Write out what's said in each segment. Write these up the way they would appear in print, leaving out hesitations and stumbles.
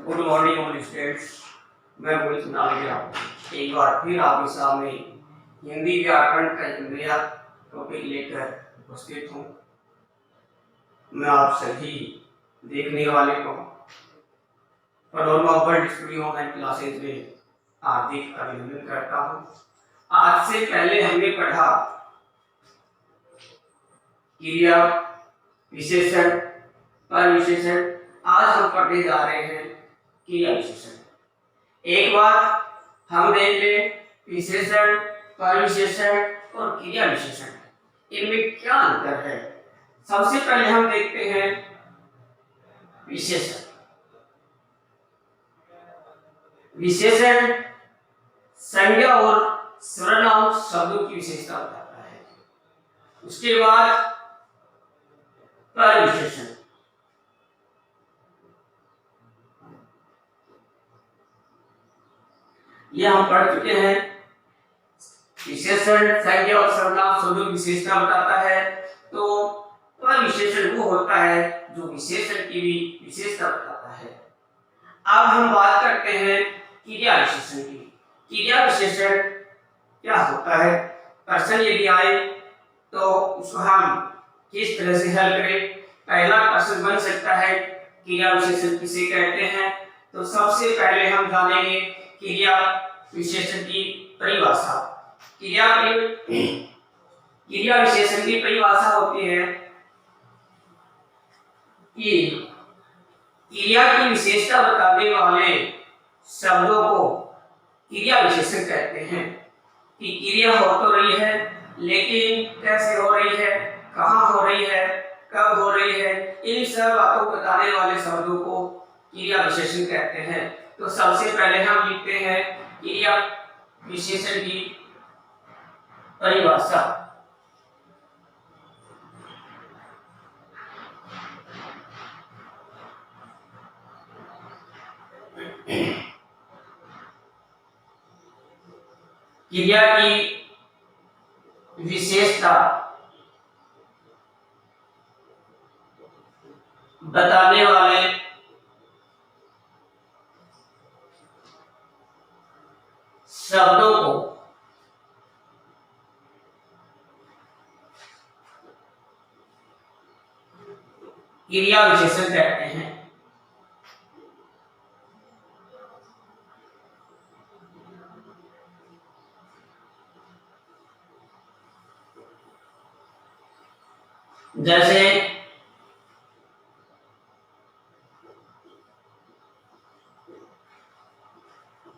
Good morning all students. मैं मोहित नालिया एक बार फिर आपके सामने हिंदी व्याकरण का एक नया टॉपिक लेकर उपस्थित हूँ। मैं आप सभी देखने वाले को panorama world studio online classes में हार्दिक अभिनंदन करता हूँ। आज से पहले हमने पढ़ा क्रिया विशेषण, परविशेषण। आज हम पढ़ने जा रहे हैं क्रिया विशेषण। एक बार हम देख ले विशेषण, परविशेषण और क्रिया विशेषण, इनमें क्या अंतर है। सबसे पहले हम देखते हैं विशेषण। विशेषण संज्ञा और सर्वनाम शब्दों की विशेषता बताता है। उसके बाद परविशेषण। यह हम पढ़ चुके हैं। विशेषण संज्ञा और सर्वनाम शब्दों की विशेषता बताता है। तो परविशेषण वो होता है जो विशेषण की भी विशेषता बताता है। अब हम बात करते हैं क्रिया विशेषण की। क्रिया विशेषण क्या होता है। प्रश्न यदि आए तो उसको हम किस तरह से हल करें। पहला प्रश्न बन सकता है क्रिया विशेषण किसे कहते हैं। तो सबसे पहले हम जानेंगे क्रिया विशेषण की परिभाषा। क्रिया विशेषण की परिभाषा होती है कि क्रिया की विशेषता बताने वाले शब्दों को क्रिया विशेषण कहते हैं। कि क्रिया हो तो रही है, लेकिन कैसे हो रही है, कहाँ हो रही है, कब हो रही है, इन सब बातों को बताने वाले शब्दों को क्रिया विशेषण कहते हैं। तो सबसे पहले हम लिखते हैं क्रिया विशेषण की परिभाषा। क्रिया की विशेषता बताने वाले शब्दों को क्रिया विशेषण कहते हैं। जैसे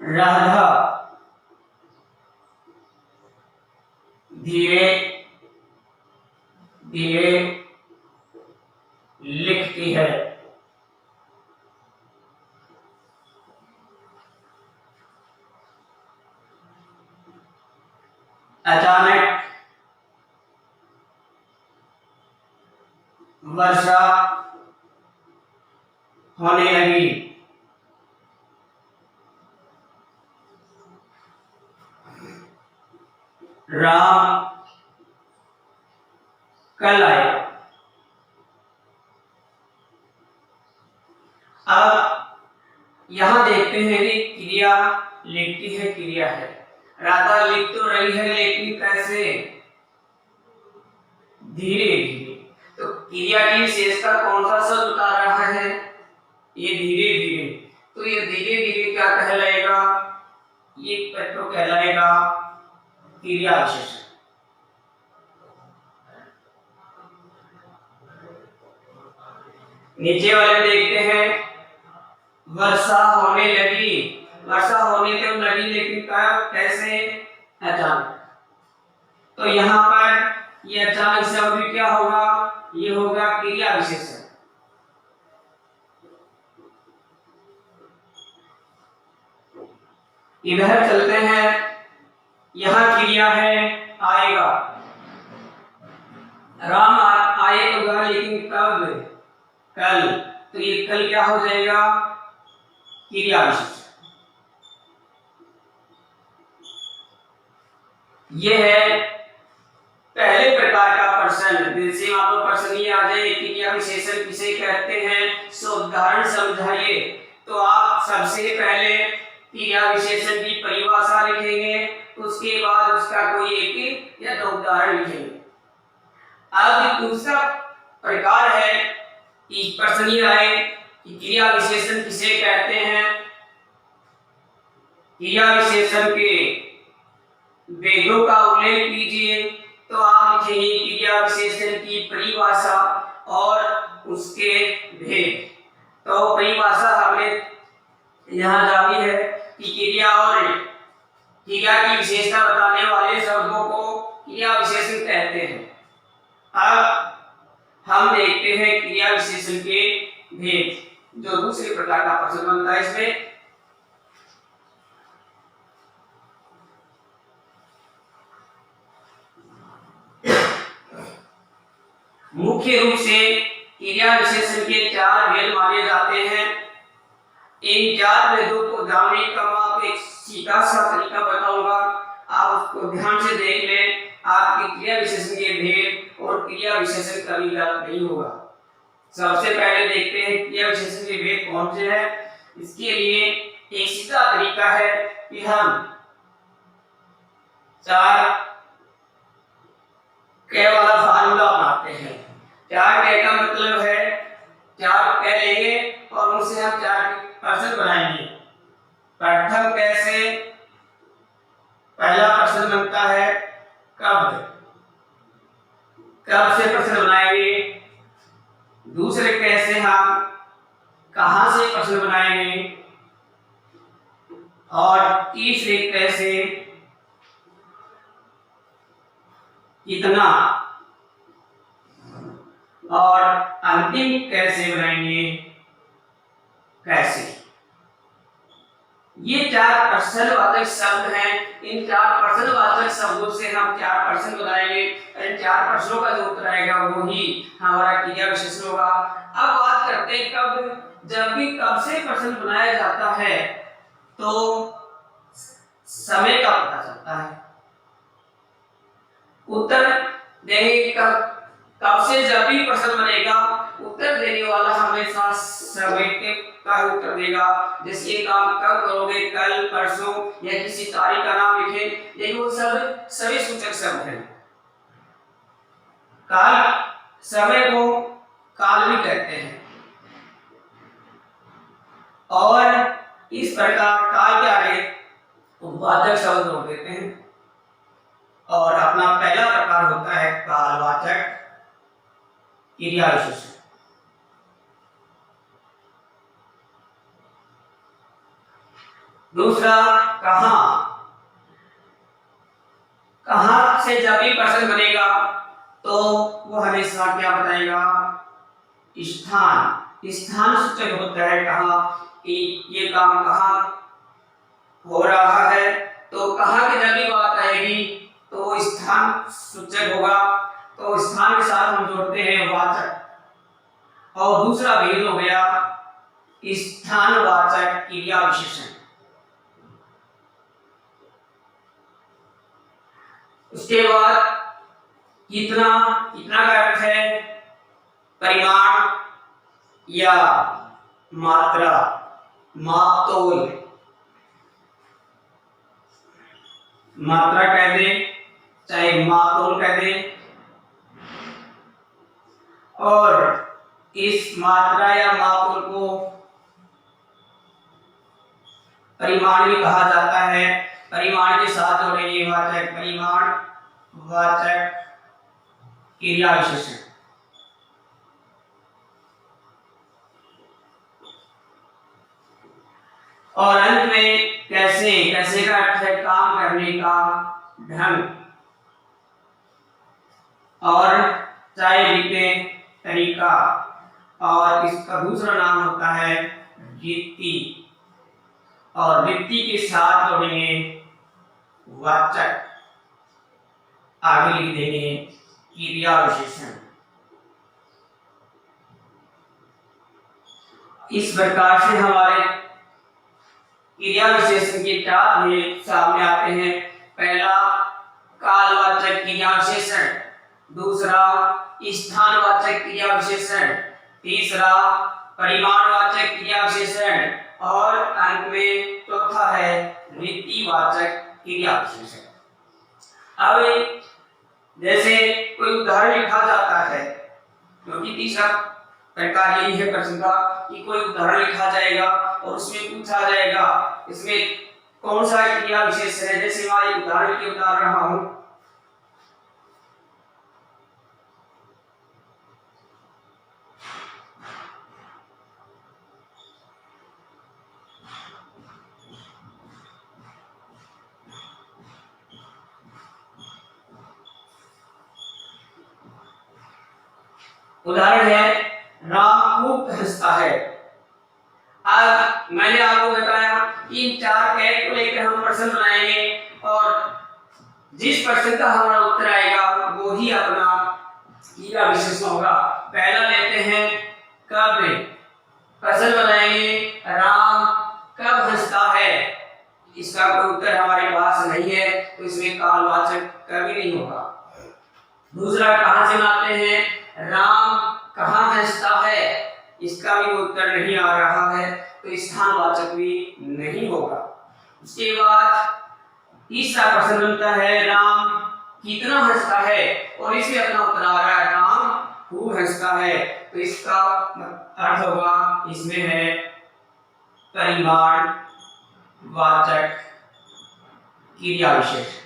राधा धीरे धीरे लिखती है। अचानक वर्षा होने लगी। राम कल आएगा। अब यहां देखते हैं कि क्रिया लिखती है, क्रिया है। राधा लिख तो रही है, लेकिन कैसे, धीरे धीरे। तो क्रिया की विशेषता कौन सा शब्द बता रहा है, ये धीरे धीरे। तो ये धीरे धीरे क्या कहलाएगा, ये तो कहलाएगा क्रिया विशेषण। नीचे वाले देखते हैं वर्षा होने लगी। वर्षा होने तो लगी, लेकिन कब, कैसे, अचानक। तो यहाँ पर ये अचानक शब्द क्या होगा, ये होगा क्रिया विशेषण। इधर चलते हैं, यहाँ क्रिया है आएगा। राम आएगा, लेकिन कब, कल। तो ये कल क्या हो जाएगा, क्रिया विशेषण। ये है पहले प्रकार का प्रश्न। जैसे आपको प्रश्न ये आ जाए क्रिया विशेषण किसे कहते हैं, सो उदाहरण समझाइए। तो आप सबसे पहले क्रिया विशेषण की परिभाषा लिखेंगे, उसके बाद उसका कोई एक या दो उदाहरण लिखेंगे। अब दूसरा प्रकार है कि प्रश्न ये आए कि क्रिया विशेषण किसे कहते हैं। क्रिया विशेषण के भेदों का उल्लेख कीजिए। तो आप लिखेंगे क्रिया विशेषण की परिभाषा और उसके भेद। तो परिभाषा हमने यहाँ डाली है कि क्रिया और क्रिया की विशेषता बताने वाले शब्दों को क्रिया विशेषण कहते हैं। अब हम देखते हैं क्रिया विशेषण के भेद, जो दूसरे प्रकार का प्रश्न बनता है। इसमें मुख्य रूप से क्रिया विशेषण के 4 भेद माने जाते हैं। इन 4 भेदों को जानने का मैं आपको एक सीधा सा तरीका बताऊंगा, आप उसको ध्यान से देख लें। आपके क्रिया विशेषण के भेद और क्रिया विशेषण कभी गलत नहीं होगा। सबसे पहले देखते हैं क्रिया विशेषण के भेद कौन से हैं। इसके लिए एक सीधा तरीका है कि हम 4 के वाला फार्मूला अपनाते हैं। 4 के का मतलब है 4 कह लेंगे और उनसे हम 4 प्रश्न बनाएंगे। प्रथम कैसे पहला प्रश्न बनता है कब, कब से प्रश्न बनाएंगे। दूसरे कैसे हम कहां से प्रश्न बनाएंगे। और तीसरे कैसे कितना, और अंतिम कैसे बनाएंगे कैसे। ये 4 प्रश्नवाचक शब्द हैं। इन 4 प्रश्नवाचक शब्दों से हम 4 प्रश्न बनाएंगे। इन 4 प्रश्नों का जो उत्तर आएगा वो ही हमारा क्रिया विशेषण होगा। अब बात करते हैं कब। जब भी कब से प्रश्न बनाया जाता है तो समय का पता चलता है। उत्तर देंगे कब से जब भी प्रश्न बनेगा, उत्तर देने वाला हमेशा समय के का उत्तर देगा। जैसे ये काम कब करोगे, कल, परसों या किसी तारीख का नाम लिखे, ये वो सब सभी सूचक शब्द हैं। काल, समय को काल भी कहते हैं। और इस प्रकार काल के आगे वाचक शब्द जोड़ देते हैं। और अपना पहला प्रकार होता है कालवाचक क्रिया विशेषण। दूसरा कहां, कहां से जब भी प्रश्न बनेगा तो वो हमेशा क्या बताएगा, स्थान। स्थान सूचक होता है कहां, कि ये काम कहां हो रहा है। तो कहां की जब भी बात आएगी तो वो स्थान सूचक होगा। तो स्थान के साथ हम जोड़ते हैं वाचक। और दूसरा भेद हो गया स्थानवाचक क्रिया विशेषण। उसके बाद कितना, कितना का अर्थ है परिमाण या मात्रा, मापतोल। मात्रा कह दे चाहे मापतोल कह दे। और इस मात्रा या मापतोल को परिमाण भी कहा जाता है। परिमाण के साथ जोड़ेंगे वाचक, परिमाण वाचक क्रिया विशेषण। और अंत में कैसे, कैसे का अर्थ है काम करने का ढंग। और चाहे लिखे तरीका। और इसका दूसरा नाम होता है वृत्ति। और वृत्ति के साथ जोड़ेंगे वाचक, आगे लिख देंगे क्रिया विशेषण। इस प्रकार से हमारे क्रिया विशेषण के 4 भेद सामने आते हैं। पहला कालवाचक क्रिया विशेषण, दूसरा स्थानवाचक क्रिया विशेषण, तीसरा परिमाणवाचक क्रिया विशेषण, और अंत में चौथा है रीतिवाचक क्रिया विशेषण। अब जैसे कोई उदाहरण लिखा जाता है, क्योंकि तीसरा प्रकार यही है प्रश्न का कि कोई उदाहरण लिखा जाएगा और उसमें पूछा जाएगा इसमें कौन सा क्रिया विशेष है। जैसे मैं एक उदाहरण के बता रहा हूं, उदाहरण है राम खूब हंसता है। अब मैंने आपको बताया कि इन चार कैट को लेकर हम प्रश्न बनाएंगे और जिस प्रश्न का हमारा उत्तर आएगा वो ही अपना क्रिया विशेषण होगा। पहला लेते हैं कब, प्रश्न बनाएंगे राम कब हंसता है। इसका कोई उत्तर हमारे पास नहीं है तो इसमें कालवाचक कभी नहीं होगा। दूसरा कहां से लाते हैं, राम कहां हंसता है, इसका भी उत्तर नहीं आ रहा है तो स्थानवाचक भी नहीं होगा। उसके बाद तीसरा प्रश्न बनता है राम कितना हंसता है और इसमें अपना उत्तर आ रहा है राम खूब हंसता है, तो इसका अर्थ होगा इसमें है परिमाण वाचक क्रिया विशेष।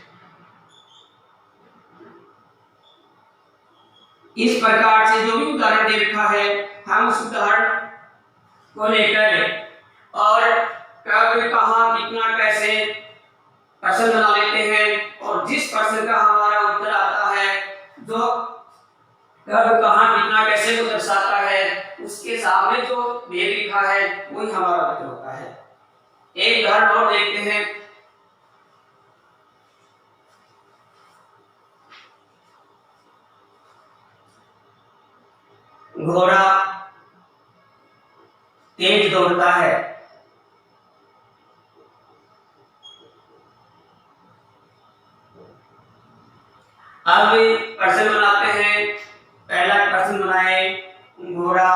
इस प्रकार से जो भी उदाहरण दे रखा है हम उस उदाहरण को लेकर और कब कहां कितना कैसे प्रश्न बना लेते हैं और जिस प्रश्न का हमारा उत्तर आता है जो कब कहां कितना कैसे को दर्शाता है उसके सामने जो दे लिखा है वही हमारा उत्तर होता है। एक उदाहरण और देखते हैं, घोड़ा तेज दौड़ता है। अब प्रश्न बनाते हैं, पहला प्रश्न बनाए घोड़ा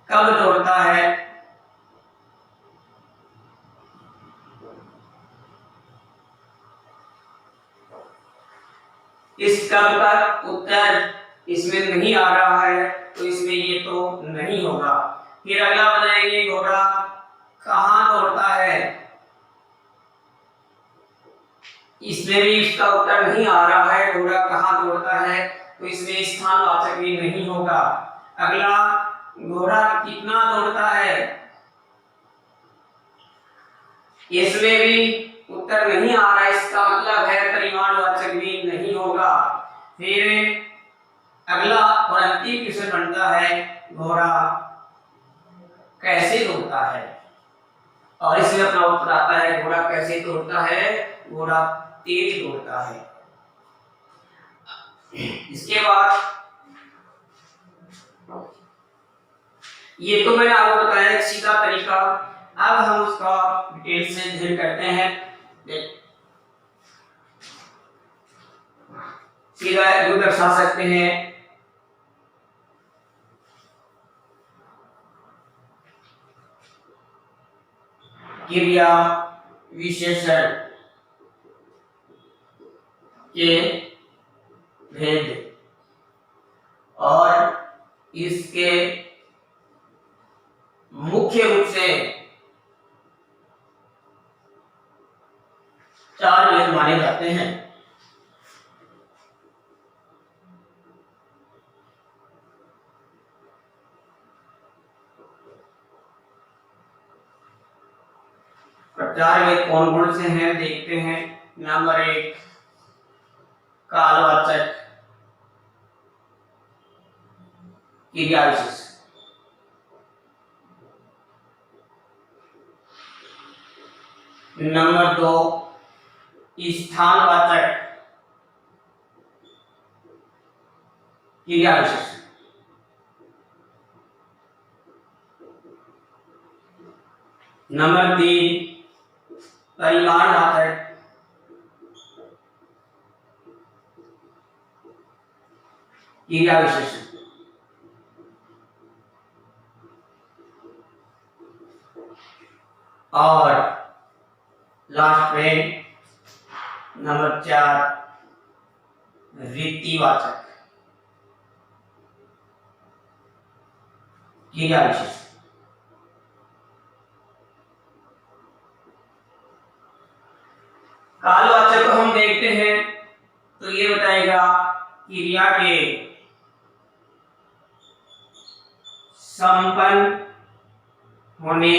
कब दौड़ता है। इस कब का उत्तर इसमें नहीं आ रहा है तो इसमें ये तो नहीं होगा। फिर अगला बनाएंगे घोड़ा कहां दौड़ता है, इसमें भी इसका उत्तर नहीं आ रहा है, घोड़ा कहां दौड़ता है तो इसमें स्थानवाचक भी नहीं होगा। अगला घोड़ा कितना दौड़ता है, इसमें भी उत्तर नहीं आ रहा है, इसका मतलब है परिमाणवाचक भी नहीं होगा। फिर अगला और अंतिम प्रश्न बनता है घोड़ा कैसे दौड़ता है और इसमें अपना उत्तर आता है घोड़ा कैसे दौड़ता है, घोड़ा तेज दौड़ता है। इसके बाद ये तो मैंने आपको बताया एक सीधा तरीका, अब हम उसका डिटेल से अध्ययन करते हैं। सीधा जो दर्शा सकते हैं क्रिया विशेषण के भेद और इसके मुख्य रूप से चार भेद माने जाते हैं। चार भेद कौन कौन से हैं देखते हैं। नंबर 1 कालवाचक क्रिया विशेष। नंबर 2 स्थानवाचक क्रिया विशेष। नंबर 3 परिमाणवाचक क्रिया विशेषण। और लास्ट में नंबर 4 रीतिवाचक क्रिया विशेषण। कालवाचक को हम देखते हैं तो ये बताएगा क्रिया के संपन्न होने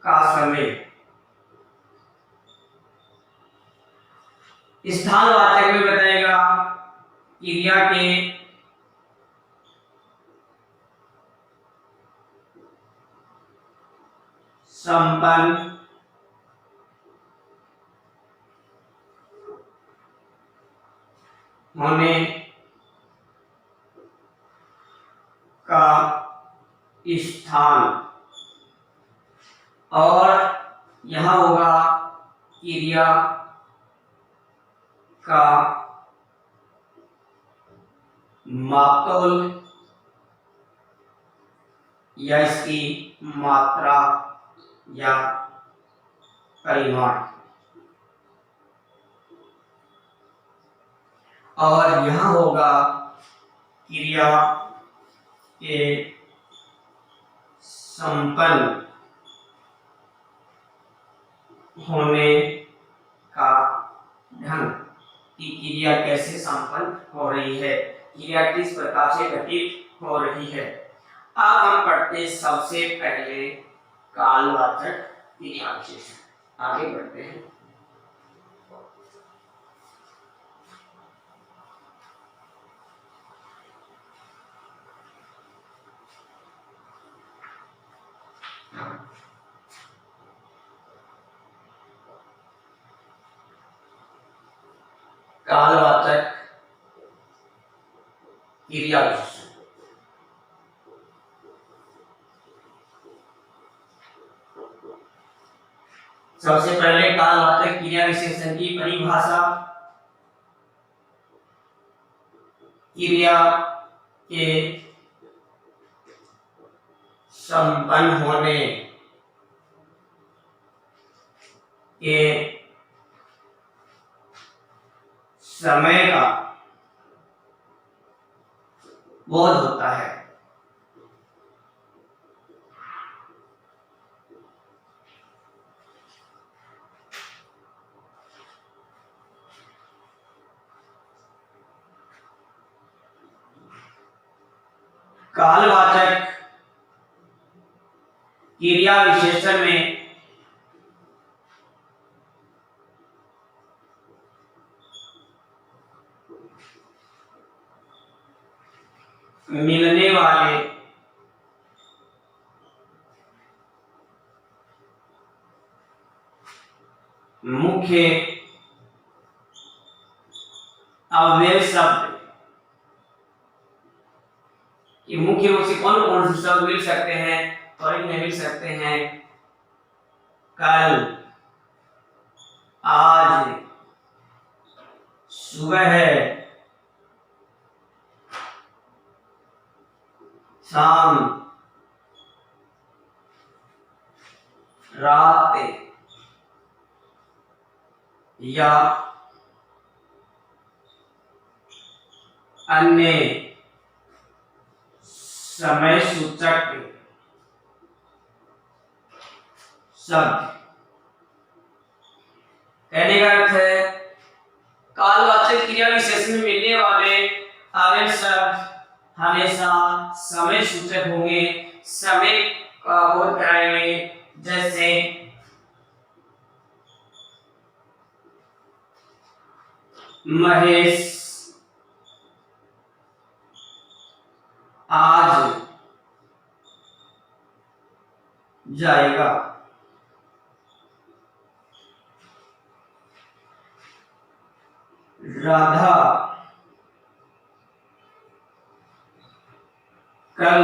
का समय। स्थानवाचक में बताएगा क्रिया के संपन्न होने का स्थान। और यहां होगा क्रिया का मापतोल या इसकी मात्रा या परिमाण। और यहां होगा क्रिया के संपन्न होने का ढंग कि क्रिया कैसे संपन्न हो रही है, क्रिया किस प्रकार से घटित हो रही है। अब हम पढ़ते सबसे पहले कालवाचक क्रिया विशेषण। आगे बढ़ते हैं। कालवाचक क्रिया विशेषण। सबसे पहले कालवाचक क्रिया विशेषण की परिभाषा। क्रिया के संपन्न होने के समय का बोध होता है। कालवाचक क्रिया विशेषण में मिलने वाले मुख्य अव्यय शब्द, ये मुख्य रूप से कौन कौन से शब्द मिल सकते हैं? तो इनमें मिल सकते हैं कल, आज, सुबह, शाम, रात या अन्य समय सूचक शब्द। कहने का अर्थ है कालवाचक क्रिया विशेषण में मिलने वाले अव्यय शब्द हमेशा समय सूचक होंगे, समय का बोध कराएंगे। जैसे महेश आज जाएगा। राधा कल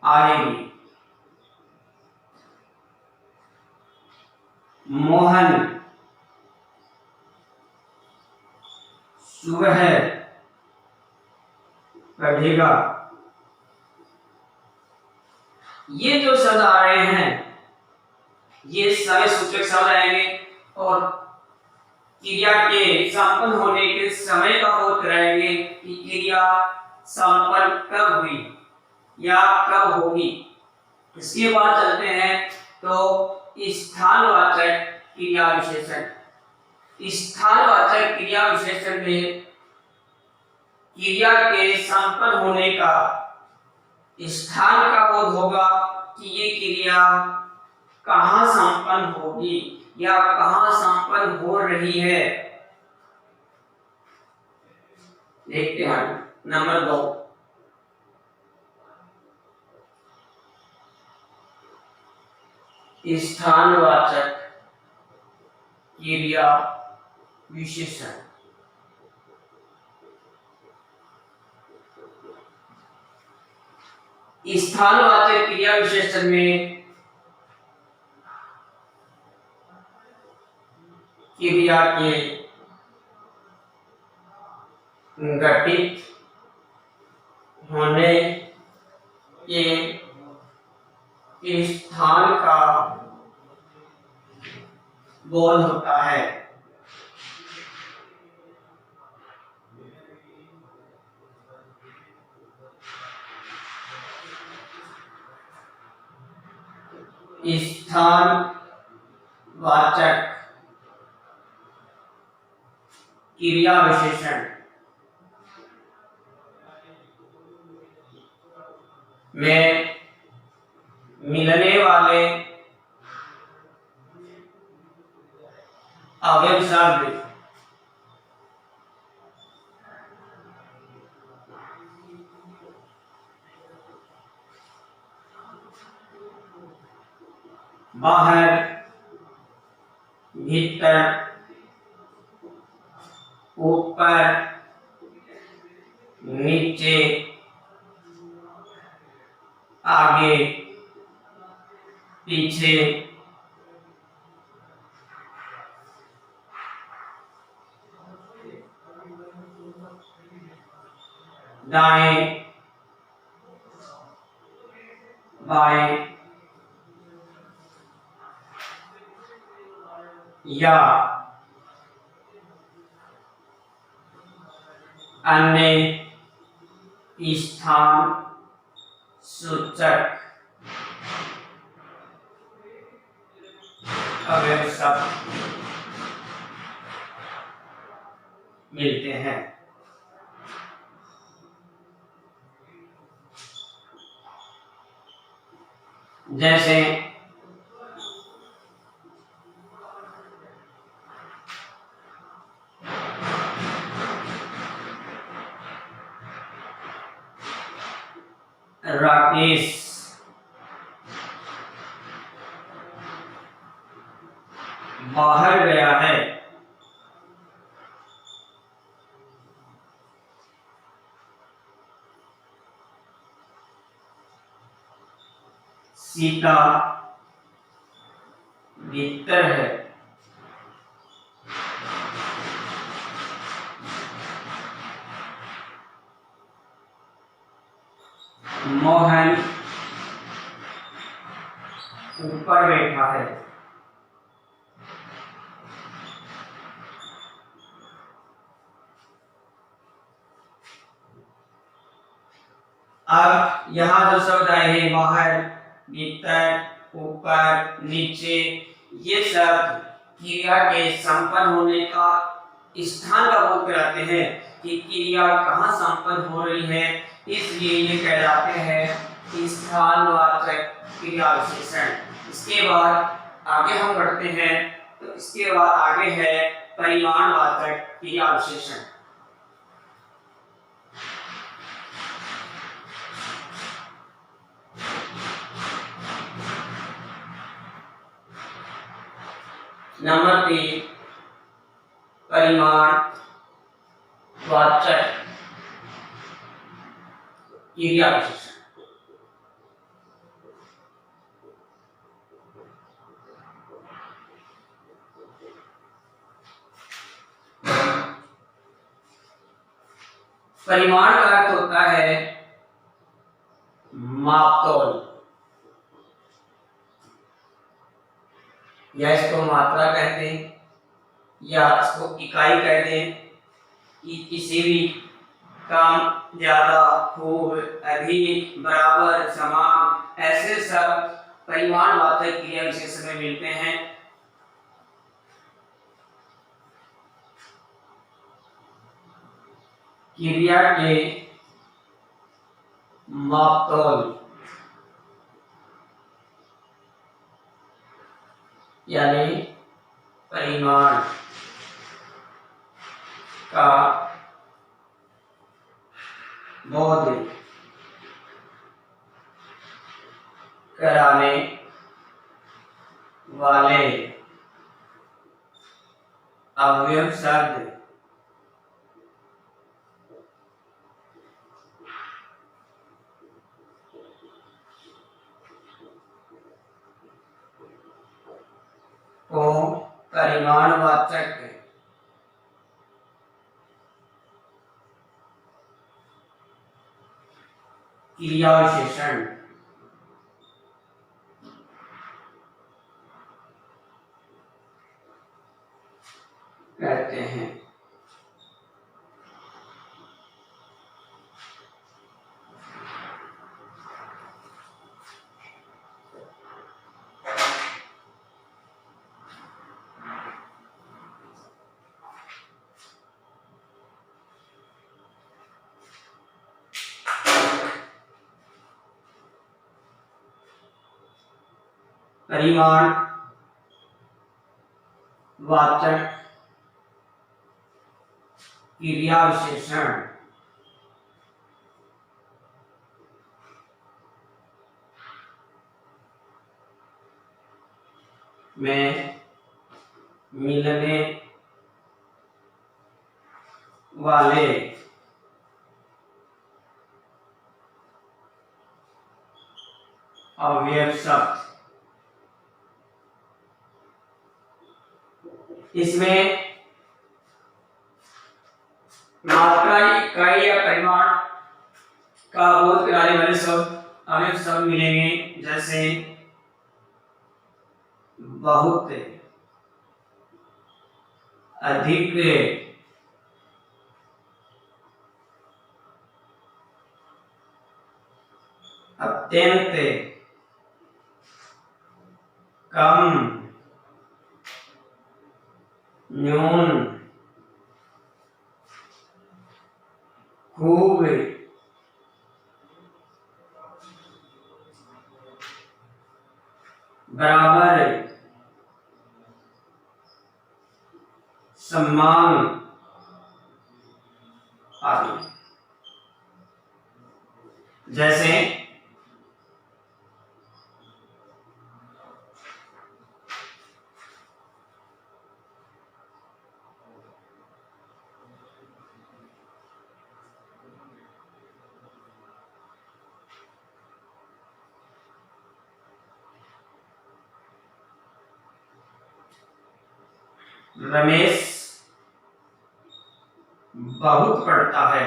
आएगी। मोहन सुबह पढ़ेगा। ये जो शब्द आ रहे हैं ये समय सूचक शब्द आएंगे और क्रिया के संपन्न होने के समय का बोध कराएंगे कि क्रिया संपन्न कब हुई या कब होगी। इसके बाद चलते हैं तो स्थानवाचक क्रिया विशेषण। स्थानवाचक क्रिया विशेषण में क्रिया के संपन्न होने का स्थान का बोध होगा कि ये क्रिया कहाँ संपन्न होगी या कहाँ संपन्न हो रही है। देखते हैं नंबर 2, स्थानवाचक क्रिया विशेषण। स्थानवाचक क्रिया विशेषण में क्रिया के घटित होने के स्थान का बोध होता है। स्थानवाचक क्रिया विशेषण में मिलने वाले अवयव शब्द बाहर, भीतर, ऊपर, नीचे, आगे, पीछे, दाएं, बाएं या अन्य स्थान सूचक अवयव शब्द मिलते हैं। जैसे राकेश बाहर गया है। सीता भीतर है। मोहन ऊपर बैठा है। अब यहाँ जो शब्द आए हैं बाहर, भीतर, ऊपर, नीचे, ये सब क्रिया के संपन्न होने का स्थान का बोध कराते हैं कि क्रिया कहाँ संपन्न हो रही है, इसलिए ये कहलाते हैं स्थानवाचक क्रिया विशेषण। इसके बाद आगे हम बढ़ते हैं तो इसके बाद आगे है परिमाणवाचक क्रिया विशेषण। नंबर 3 परिमाणवाचक क्रिया विशेषण। परिमाण का अर्थ होता है मापतोल। या इसको मात्रा कहते हैं या इसको इकाई कहते हैं कि किसी भी कम, ज्यादा, खूब, अधिक, बराबर, समान ऐसे सब परिमाणवाचक क्रिया विशेषण में मिलते हैं। क्रिया के मापतोल यानी परिमाण का बोध कराने वाले अवयव शब्द को परिमाणवाचक क्रिया विशेषण कहते हैं। परिमाण वाचक क्रिया विशेषण में मिलने वाले अवयव शब्द, इसमें मात्रा, इकाई या परिमाण का बोध कराने वाले शब्द अवयव शब्द मिलेंगे, जैसे बहुत, अधिक, अत्यंत, कम, न्यून, खूब, बराबर, सम्मान आदि। जैसे रमेश बहुत पढ़ता है।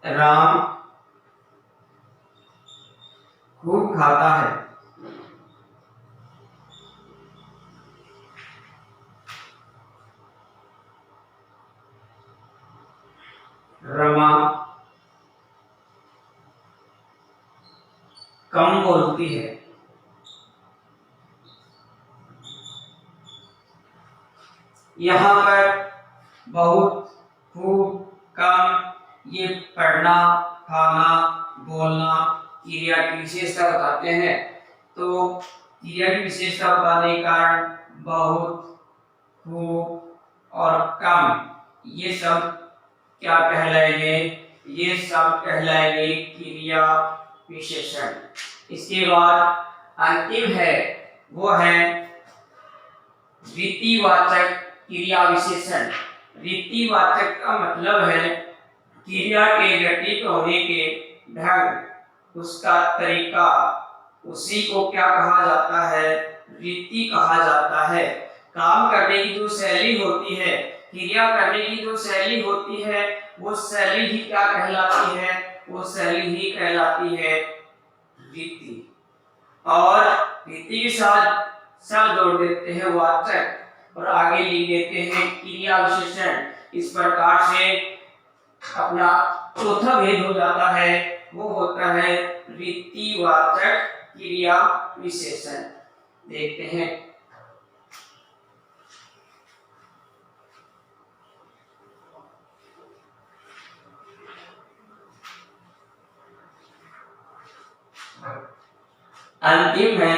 राम खूब खाता है। रमा कम बोलती है। यहाँ पर बहुत, खूब, कम ये पढ़ना, खाना, बोलना क्रिया की विशेषता बताते हैं। तो क्रिया की विशेषता बताने के कारण बहुत, खूब और कम ये सब क्या कहलाएंगे? ये सब कहलाएंगे क्रिया विशेषण। इसके बाद अंतिम है वो है रीतिवाचक क्रिया विशेषण। रीतिवाचक का मतलब है क्रिया के घटित होने के ढंग, उसका तरीका उसी को क्या कहा जाता है? वृत्ति कहा जाता है। काम करने की जो शैली होती है, क्रिया करने की जो शैली होती है, वो शैली ही क्या कहलाती है? वो शैली ही कहलाती है वृत्ति। और वृत्ति के साथ सब जोड़ देते हैं वाचक और आगे लिख देते हैं क्रिया विशेषण। इस प्रकार से अपना चौथा भेद हो जाता है, वो होता है वृत्तिवाचक क्रिया विशेषण। देखते हैं। अंतिम है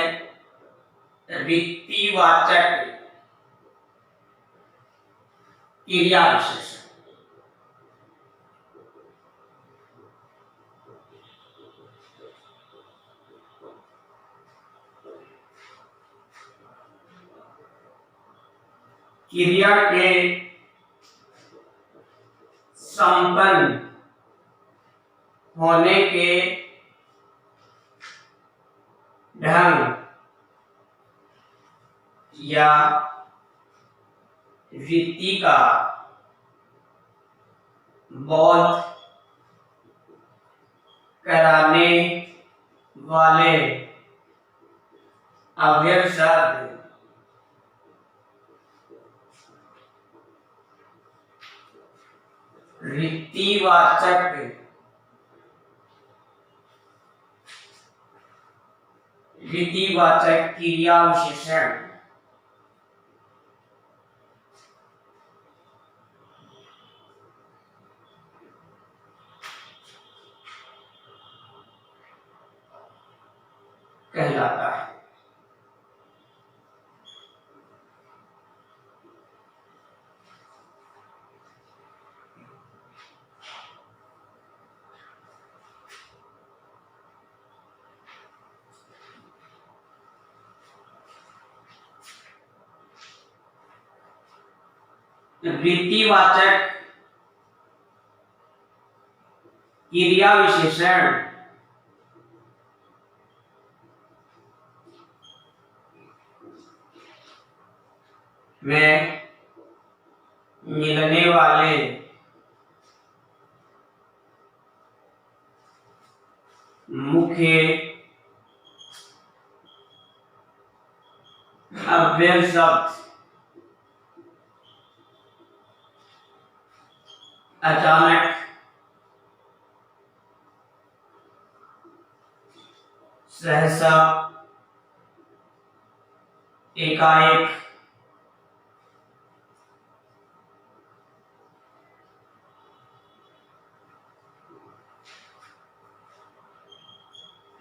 वृत्तिवाचक क्रिया विशेषण। क्रिया के संपन्न होने के ढंग या वृत्ति का बोध कराने वाले अव्यय शब्द वृत्तिवाचक क्रिया विशेषण कहलाता है। वृत्तिवाचक क्रिया विशेषण में मिलने वाले मुख्य अव्यय शब्द अचानक, सहसा, एकाएक,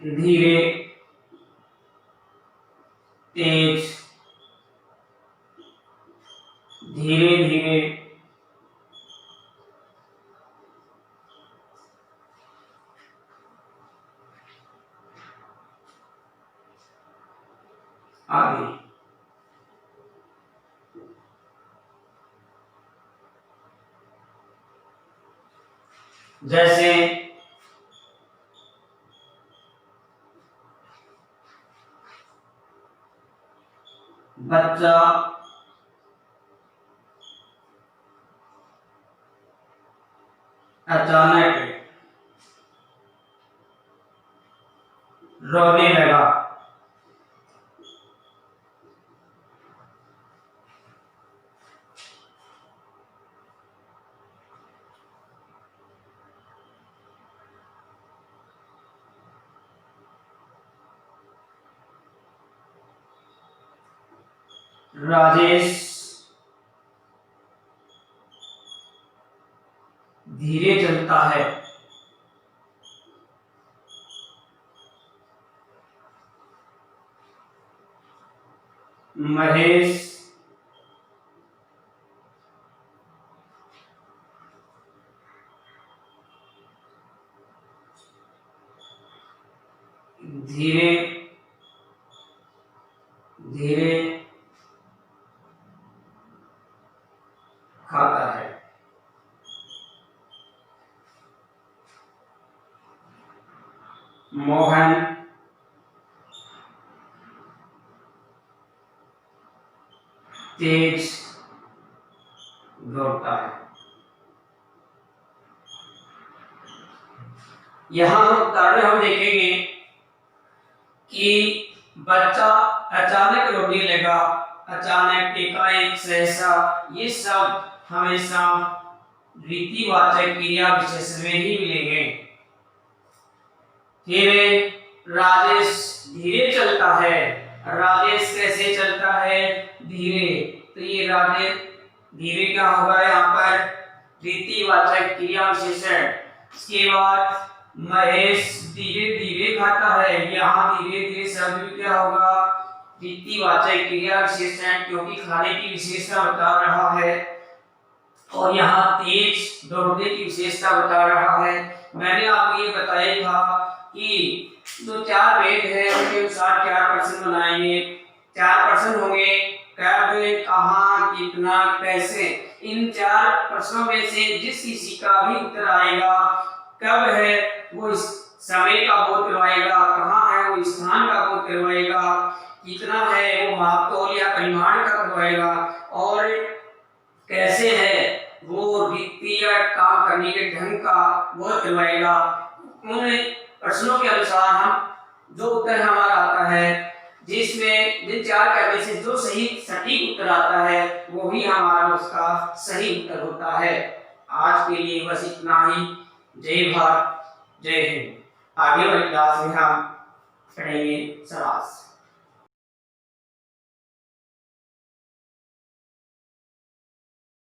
धीरे, तेज, धीरे धीरे, आदि। जैसे बच्चा अचानक रोने लगा। राजेश धीरे चलता है। महेश धीरे धीरे खाता है। मोहन तेज दौड़ता है। यहाँ उदाहरण हम देखेंगे कि बच्चा अचानक रोने लगा, अचानक, एकाएक, सहसा, ये सब हमेशा रीतिवाचक क्रिया विशेषण में ही मिलेंगे। फिर राजेश धीरे चलता है। राजेश कैसे चलता है? धीरे। तो ये राजेश धीरे क्या होगा यहाँ पर? रीतिवाचक क्रिया विशेषण। इसके बाद महेश धीरे धीरे खाता है। यहाँ धीरे धीरे शब्द क्या होगा? रीतिवाचक क्रिया विशेषण, क्योंकि खाने की विशेषता बता रहा है। और यहाँ तेज दौड़ने की विशेषता बता रहा है। मैंने आपको ये बताया था कि जो 4 वेद है उनके अनुसार 4 प्रश्न बनाएंगे। 4 प्रश्न होंगे, कब, कहाँ, कितना, कैसे। इन 4 प्रश्नों में से जिस किसी का भी उत्तर आएगा, कब है वो इस समय का बोध करवाएगा, कहाँ है वो स्थान का बोध करवाएगा, कितना है वो मापतोल या परिमाण का करवाएगा, और कैसे है वो रीति या काम करने के ढंग का बोध करवाएगा। उन प्रश्नों के अनुसार हम जो उत्तर हमारा आता है, जिसमें जिन 4 करने से जो सही सटीक उत्तर आता है वो ही हमारा उसका सही उत्तर होता है। आज के लिए बस इतना ही। जय भारत, जय हिंद। आगे वाली क्लास में हम पढ़ेंगे समास।